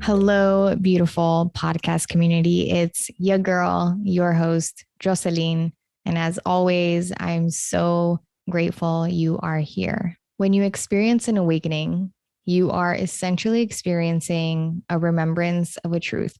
Hello, beautiful podcast community. It's your girl, your host, Jocelyn. And as always, I'm so grateful you are here. When you experience an awakening, you are essentially experiencing a remembrance of a truth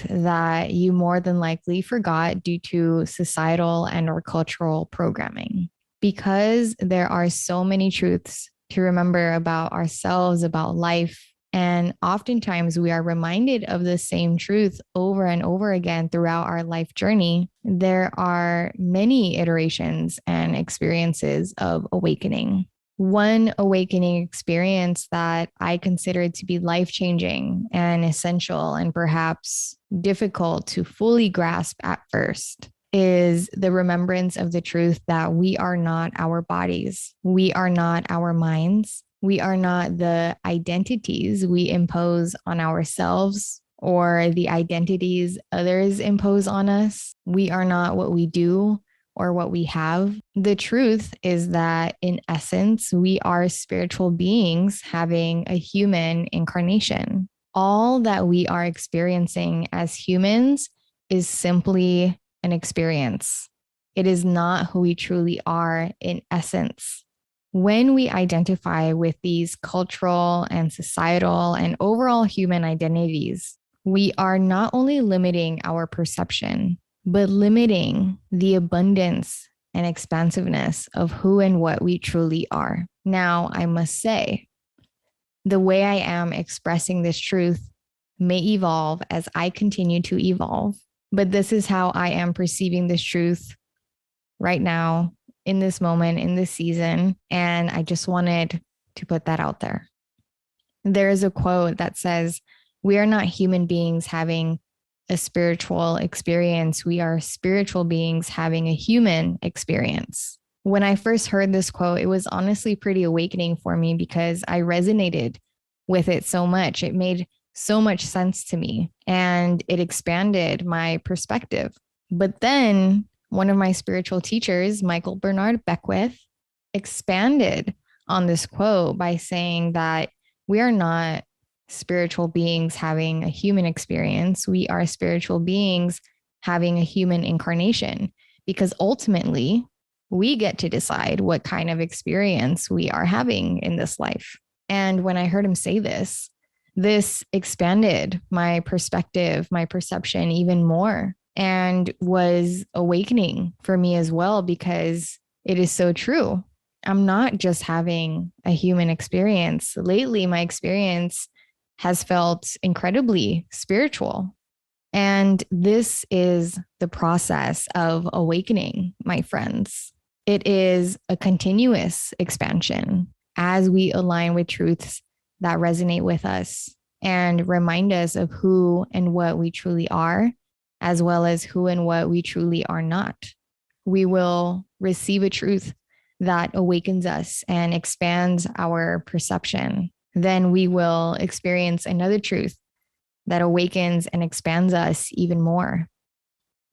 that you more than likely forgot due to societal and or cultural programming. Because there are so many truths to remember about ourselves, about life, and oftentimes we are reminded of the same truth over and over again throughout our life journey. There are many iterations and experiences of awakening. One awakening experience that I consider to be life changing and essential and perhaps difficult to fully grasp at first is the remembrance of the truth that we are not our bodies. We are not our minds. We are not the identities we impose on ourselves or the identities others impose on us. We are not what we do or what we have. The truth is that in essence, we are spiritual beings having a human incarnation. All that we are experiencing as humans is simply an experience. It is not who we truly are in essence. When we identify with these cultural and societal and overall human identities, we are not only limiting our perception, but limiting the abundance and expansiveness of who and what we truly are. Now, I must say, the way I am expressing this truth may evolve as I continue to evolve, but this is how I am perceiving this truth right now, in this moment, in this season. And I just wanted to put that out there. There is a quote that says, "We are not human beings having a spiritual experience. We are spiritual beings having a human experience." When I first heard this quote, it was honestly pretty awakening for me because I resonated with it so much. It made so much sense to me and it expanded my perspective. But then one of my spiritual teachers, Michael Bernard Beckwith, expanded on this quote by saying that we are not spiritual beings having a human experience. We are spiritual beings having a human incarnation because ultimately we get to decide what kind of experience we are having in this life. And when I heard him say this expanded my perspective, my perception even more, and was awakening for me as well because it is so true. I'm not just having a human experience. Lately, my experience has felt incredibly spiritual. And this is the process of awakening, my friends. It is a continuous expansion as we align with truths that resonate with us and remind us of who and what we truly are, as well as who and what we truly are not. We will receive a truth that awakens us and expands our perception. Then we will experience another truth that awakens and expands us even more.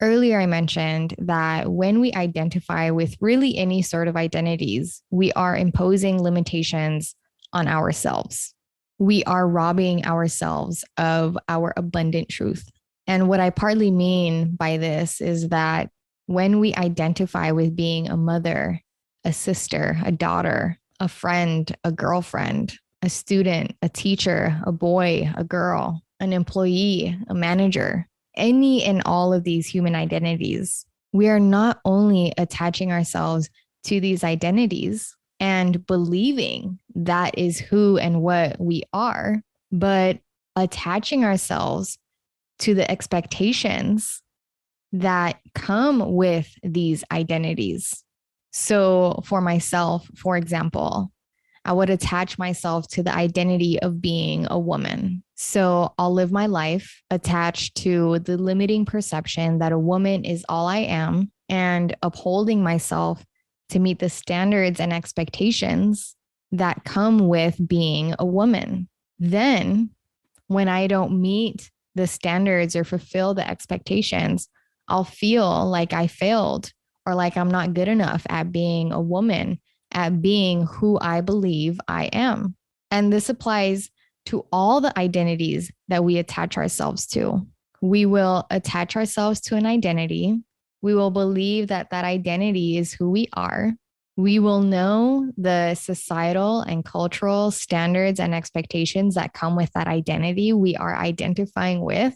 Earlier, I mentioned that when we identify with really any sort of identities, we are imposing limitations on ourselves. We are robbing ourselves of our abundant truth. And what I partly mean by this is that when we identify with being a mother, a sister, a daughter, a friend, a girlfriend, a student, a teacher, a boy, a girl, an employee, a manager, any and all of these human identities, we are not only attaching ourselves to these identities and believing that is who and what we are, but attaching ourselves to the expectations that come with these identities. So for myself, for example, I would attach myself to the identity of being a woman. So I'll live my life attached to the limiting perception that a woman is all I am and upholding myself to meet the standards and expectations that come with being a woman. Then when I don't meet the standards or fulfill the expectations, I'll feel like I failed or like I'm not good enough at being a woman, at being who I believe I am. And this applies to all the identities that we attach ourselves to. We will attach ourselves to an identity. We will believe that that identity is who we are. We will know the societal and cultural standards and expectations that come with that identity we are identifying with.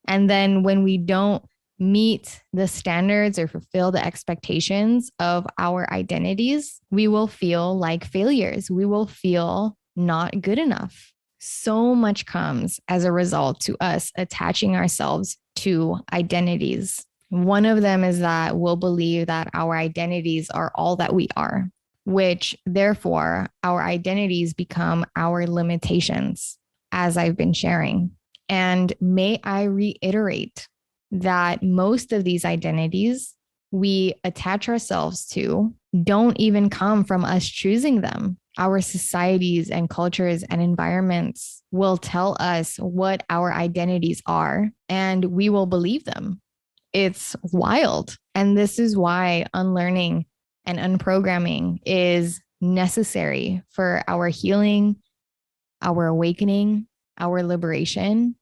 And then when we don't meet the standards or fulfill the expectations of our identities, we will feel like failures. We will feel not good enough. So much comes as a result to us attaching ourselves to identities. One of them is that we'll believe that our identities are all that we are, which therefore our identities become our limitations, as I've been sharing. And may I reiterate that most of these identities we attach ourselves to don't even come from us choosing them. Our societies and cultures and environments will tell us what our identities are, and we will believe them. It's wild. And this is why unlearning and unprogramming is necessary for our healing, our awakening, our liberation,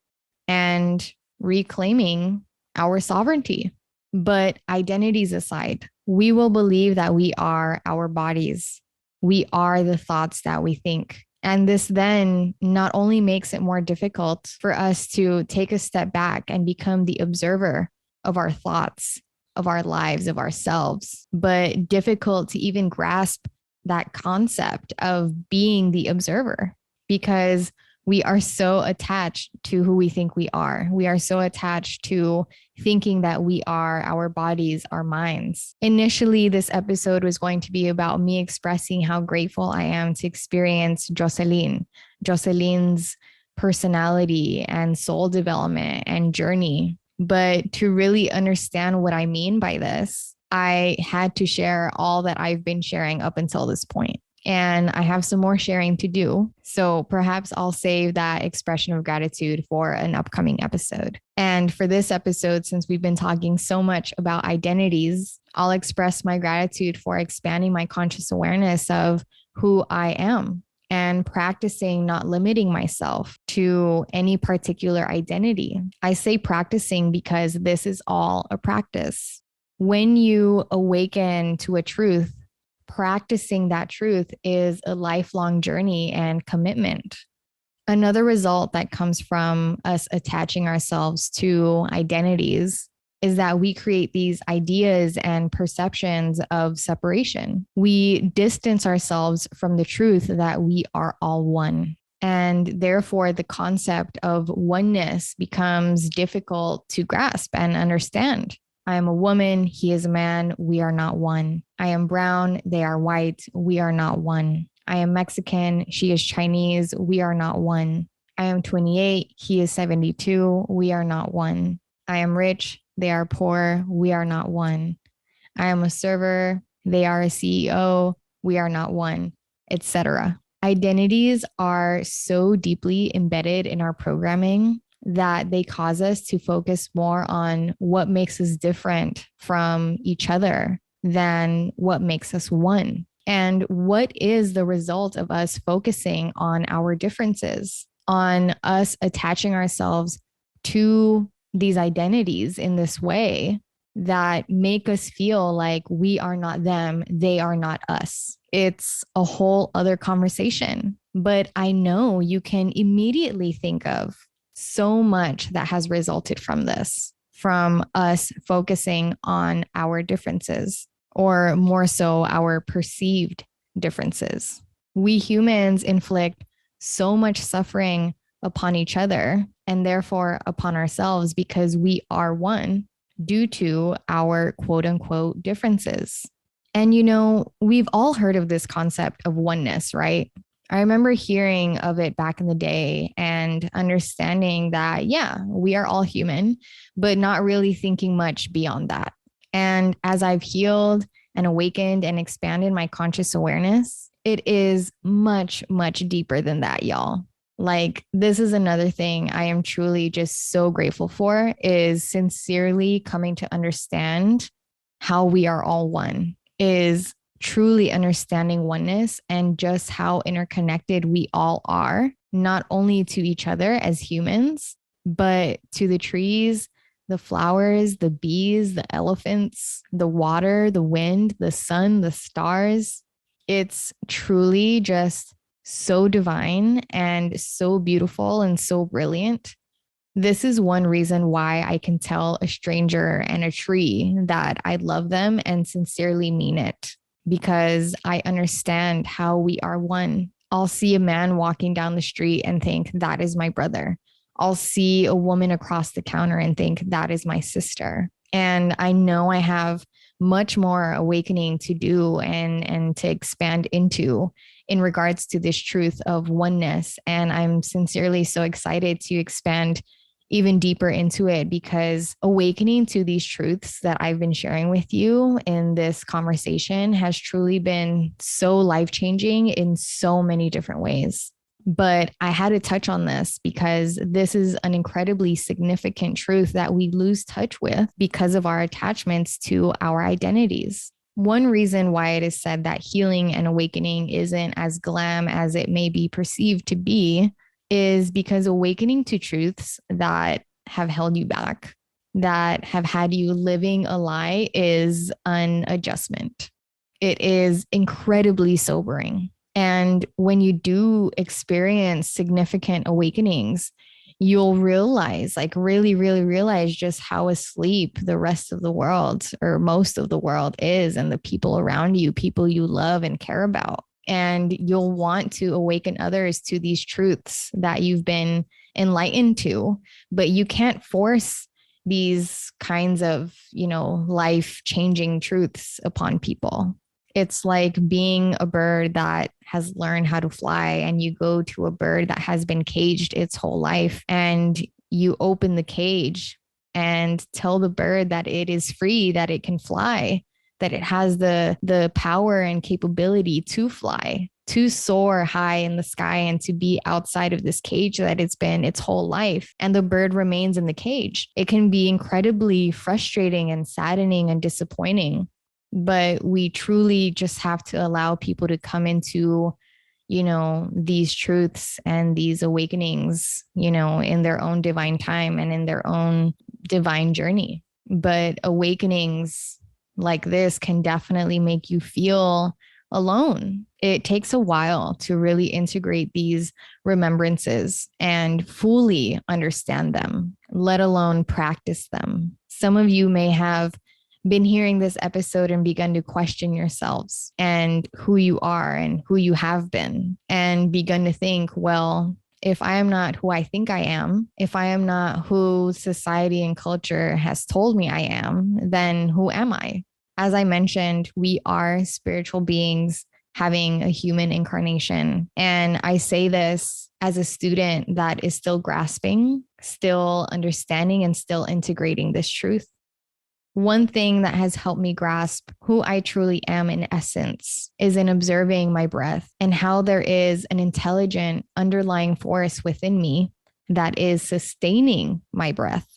and reclaiming our sovereignty. But identities aside, we will believe that we are our bodies. We are the thoughts that we think. And this then not only makes it more difficult for us to take a step back and become the observer of our thoughts, of our lives, of ourselves, but difficult to even grasp that concept of being the observer because we are so attached to who we think we are. We are so attached to thinking that we are our bodies, our minds. Initially, this episode was going to be about me expressing how grateful I am to experience Jocelyn, Jocelyn's personality and soul development and journey. But to really understand what I mean by this, I had to share all that I've been sharing up until this point. And I have some more sharing to do. So perhaps I'll save that expression of gratitude for an upcoming episode. And for this episode, since we've been talking so much about identities, I'll express my gratitude for expanding my conscious awareness of who I am and practicing not limiting myself to any particular identity. I say practicing because this is all a practice. When you awaken to a truth, practicing that truth is a lifelong journey and commitment. Another result that comes from us attaching ourselves to identities is that we create these ideas and perceptions of separation. We distance ourselves from the truth that we are all one. And therefore, the concept of oneness becomes difficult to grasp and understand. I am a woman, he is a man, we are not one. I am brown, they are white, we are not one. I am Mexican, she is Chinese, we are not one. I am 28, he is 72, we are not one. I am rich, they are poor, we are not one. I am a server, they are a CEO, we are not one, etc. Identities are so deeply embedded in our programming that they cause us to focus more on what makes us different from each other than what makes us one. And what is the result of us focusing on our differences, on us attaching ourselves to these identities in this way that make us feel like we are not them, they are not us? It's a whole other conversation. But I know you can immediately think of so much that has resulted from this, from us focusing on our differences, or more so, our perceived differences. We humans inflict so much suffering upon each other and therefore upon ourselves because we are one due to our quote unquote differences. And we've all heard of this concept of oneness, right? I remember hearing of it back in the day and understanding that, yeah, we are all human, but not really thinking much beyond that. And as I've healed and awakened and expanded my conscious awareness, it is much, much deeper than that, y'all. Like, this is another thing I am truly just so grateful for, is sincerely coming to understand how we are all one, is truly understanding oneness and just how interconnected we all are, not only to each other as humans, but to the trees, the flowers, the bees, the elephants, the water, the wind, the sun, the stars. It's truly just so divine and so beautiful and so brilliant. This is one reason why I can tell a stranger and a tree that I love them and sincerely mean it, because I understand how we are one. I'll see a man walking down the street and think that is my brother. I'll see a woman across the counter and think that is my sister. And I know I have much more awakening to do and to expand into in regards to this truth of oneness. And I'm sincerely so excited to expand even deeper into it, because awakening to these truths that I've been sharing with you in this conversation has truly been so life-changing in so many different ways. But I had to touch on this because this is an incredibly significant truth that we lose touch with because of our attachments to our identities. One reason why it is said that healing and awakening isn't as glam as it may be perceived to be is because awakening to truths that have held you back, that have had you living a lie, is an adjustment. It is incredibly sobering. And when you do experience significant awakenings, you'll realize, like really, really realize just how asleep the rest of the world or most of the world is, and the people around you, people you love and care about. And you'll want to awaken others to these truths that you've been enlightened to, but you can't force these kinds of, life-changing truths upon people. It's like being a bird that has learned how to fly, and you go to a bird that has been caged its whole life, and you open the cage and tell the bird that it is free, that it can fly, that it has the power and capability to fly, to soar high in the sky, and to be outside of this cage that it's been its whole life. And the bird remains in the cage. It can be incredibly frustrating and saddening and disappointing, but we truly just have to allow people to come into, these truths and these awakenings, in their own divine time and in their own divine journey. But awakenings like this can definitely make you feel alone. It takes a while to really integrate these remembrances and fully understand them, let alone practice them. Some of you may have been hearing this episode and begun to question yourselves and who you are and who you have been, and begun to think, well, if I am not who I think I am, if I am not who society and culture has told me I am, then who am I? As I mentioned, we are spiritual beings having a human incarnation. And I say this as a student that is still grasping, still understanding, and still integrating this truth. One thing that has helped me grasp who I truly am in essence is in observing my breath and how there is an intelligent underlying force within me that is sustaining my breath,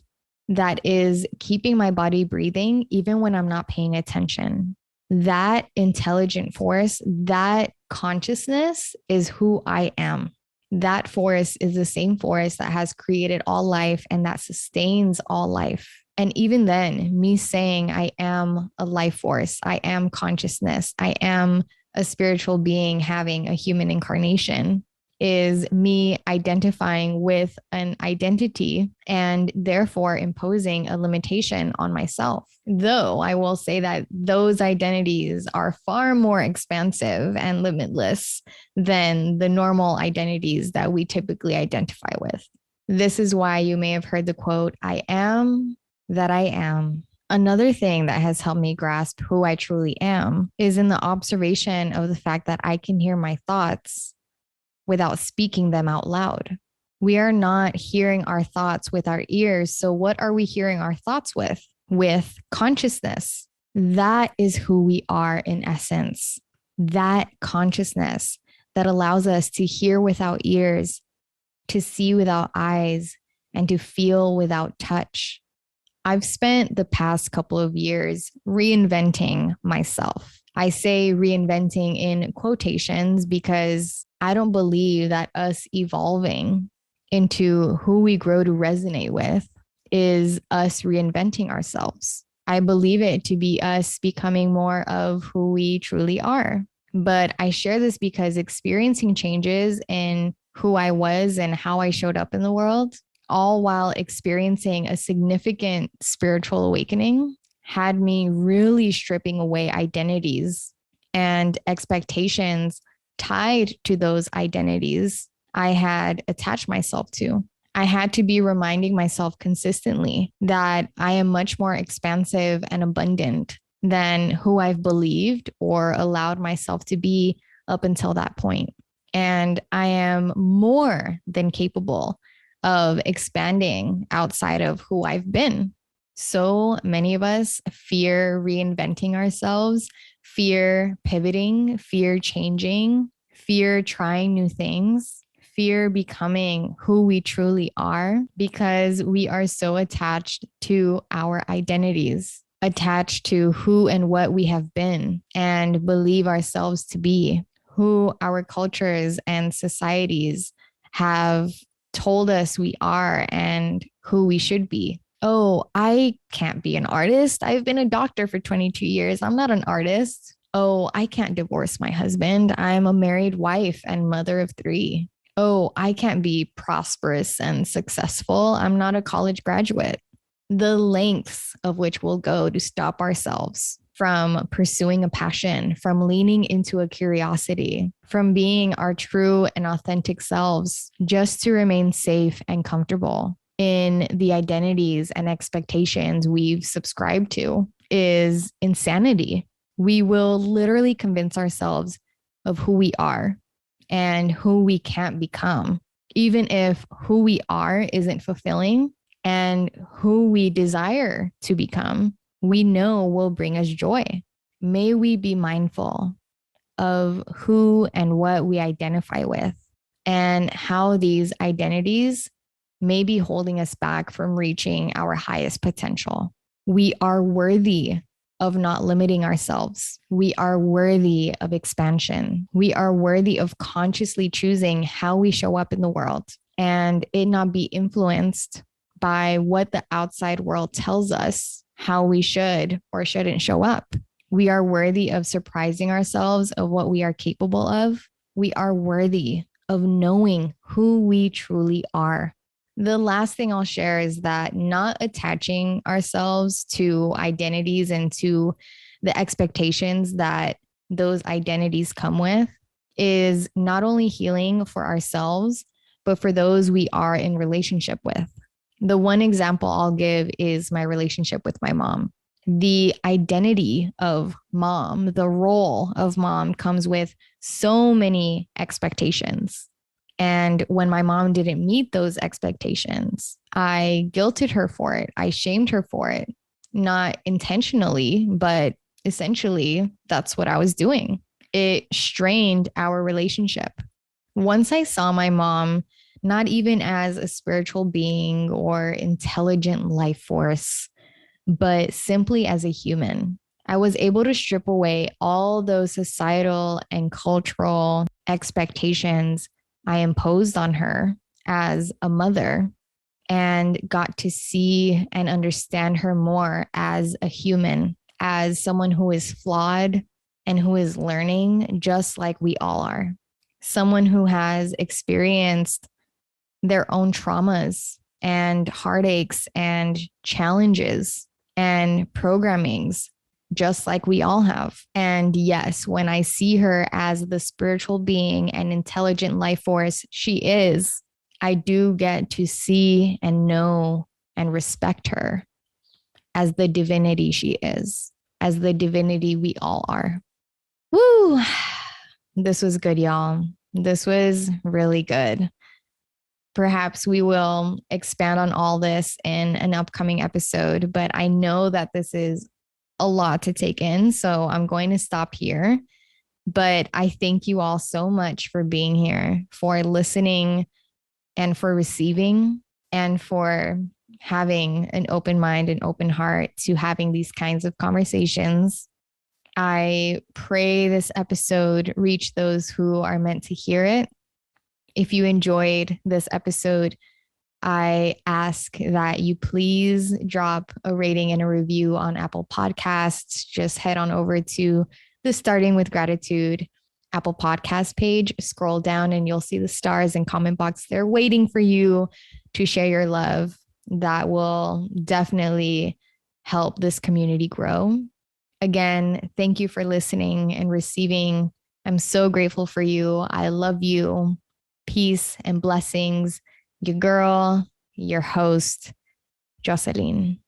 that is keeping my body breathing even when I'm not paying attention. That intelligent force, that consciousness is who I am. That force is the same force that has created all life and that sustains all life. And even then, me saying I am a life force, I am consciousness, I am a spiritual being having a human incarnation, is me identifying with an identity and therefore imposing a limitation on myself. Though I will say that those identities are far more expansive and limitless than the normal identities that we typically identify with. This is why you may have heard the quote, I am that I am. Another thing that has helped me grasp who I truly am is in the observation of the fact that I can hear my thoughts without speaking them out loud. We are not hearing our thoughts with our ears. So what are we hearing our thoughts with? With consciousness. That is who we are in essence. That consciousness that allows us to hear without ears, to see without eyes, and to feel without touch. I've spent the past couple of years reinventing myself. I say reinventing in quotations because I don't believe that us evolving into who we grow to resonate with is us reinventing ourselves. I believe it to be us becoming more of who we truly are. But I share this because experiencing changes in who I was and how I showed up in the world, all while experiencing a significant spiritual awakening, had me really stripping away identities and expectations tied to those identities I had attached myself to. I had to be reminding myself consistently that I am much more expansive and abundant than who I've believed or allowed myself to be up until that point. And I am more than capable of expanding outside of who I've been. So many of us fear reinventing ourselves, fear pivoting, fear changing, fear trying new things, fear becoming who we truly are because we are so attached to our identities, attached to who and what we have been and believe ourselves to be, who our cultures and societies have told us we are and who we should be. Oh, I can't be an artist. I've been a doctor for 22 years. I'm not an artist. Oh, I can't divorce my husband. I'm a married wife and mother of three. Oh, I can't be prosperous and successful. I'm not a college graduate. The lengths of which we'll go to stop ourselves from pursuing a passion, from leaning into a curiosity, from being our true and authentic selves, just to remain safe and comfortable in the identities and expectations we've subscribed to is insanity. We will literally convince ourselves of who we are and who we can't become, even if who we are isn't fulfilling and who we desire to become, we know will bring us joy. May we be mindful of who and what we identify with and how these identities may be holding us back from reaching our highest potential. We are worthy of not limiting ourselves. We are worthy of expansion. We are worthy of consciously choosing how we show up in the world and it not be influenced by what the outside world tells us how we should or shouldn't show up. We are worthy of surprising ourselves of what we are capable of. We are worthy of knowing who we truly are. The last thing I'll share is that not attaching ourselves to identities and to the expectations that those identities come with is not only healing for ourselves, but for those we are in relationship with. The one example I'll give is my relationship with my mom. The identity of mom, the role of mom comes with so many expectations. And when my mom didn't meet those expectations, I guilted her for it. I shamed her for it, not intentionally, but essentially that's what I was doing. It strained our relationship. Once I saw my mom, not even as a spiritual being or intelligent life force, but simply as a human, I was able to strip away all those societal and cultural expectations I imposed on her as a mother and got to see and understand her more as a human, as someone who is flawed and who is learning just like we all are. Someone who has experienced their own traumas and heartaches and challenges and programmings just like we all have. And yes, when I see her as the spiritual being and intelligent life force she is, I do get to see and know and respect her as the divinity she is, as the divinity we all are. Woo! This was good, y'all. This was really good. Perhaps we will expand on all this in an upcoming episode, but I know that this is a lot to take in. So I'm going to stop here. But I thank you all so much for being here, for listening, and for receiving, and for having an open mind and open heart to having these kinds of conversations. I pray this episode reach those who are meant to hear it. If you enjoyed this episode, I ask that you please drop a rating and a review on Apple Podcasts. Just head on over to the Starting with Gratitude Apple Podcast page, scroll down, and you'll see the stars and comment box. They're waiting for you to share your love. That will definitely help this community grow. Again, thank you for listening and receiving. I'm so grateful for you. I love you. Peace and blessings. Your girl, your host, Jocelyn.